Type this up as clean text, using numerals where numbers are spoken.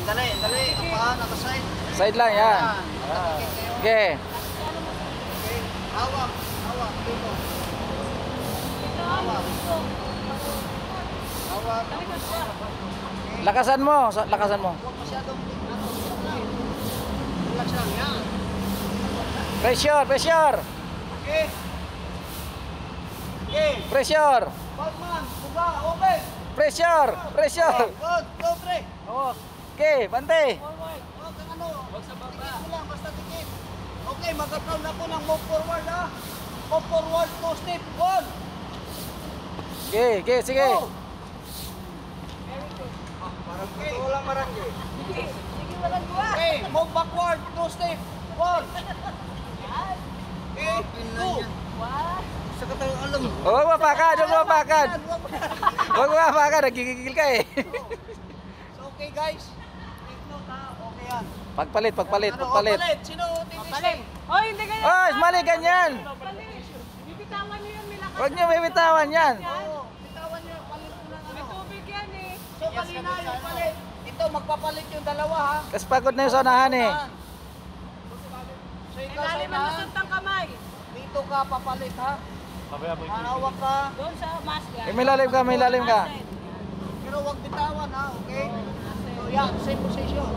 Dali, dali. Paa, nakaside. Side lang, yan. Okay. Hawak, hawak. Dito. Hawak. Hawak. Lakasan mo, lakasan mo. Huwag masyadong relax lang, yan. Pressure, pressure. Okay. Okay. Pressure. Batman, buka, open. Pressure, pressure. Good, go, pre. Okay, bante. Forward. Huwag kang ano. Huwag sa baba. Tikit mo lang, basta tikit. Okay, mag-count na po ng move forward, ha. Move forward, 2 step, 1. Okay, okay, sige. Go. Parang gusto lang marangge. Sige, walang buwa. Okay, move backward, 2 step, 1. Okay, 2. Wow. Sa katang alam. Huwag mapakan, huwag mapakan. Huwag mapakan, nagkikigil ka eh. So, okay guys. Take note ha, okay yan. Pagpalit, pagpalit, Ano, pagpalit. palit? Sino titisting? Hoy, hindi ganyan. Oh, mali ganyan. Palit. Bibitawan niyo yan, milakas. Huwag niyo bibitawan yan. Oo, bitawan nyo, palit mo lang May ano. tubig yan eh. So, kanina yung palit. Ito, magpapalit yung dalawa ha. Kasi pagod na yung saunahan eh. So, ikaw sa Ilalim ang unahan, lusot ng kamay. dito ka papalit ha. Manawak ka. Doon sa mask yan. Eh, may lalim ka, may lalim ka. Pero huwag bitawan ha, okay? So, yan, same position.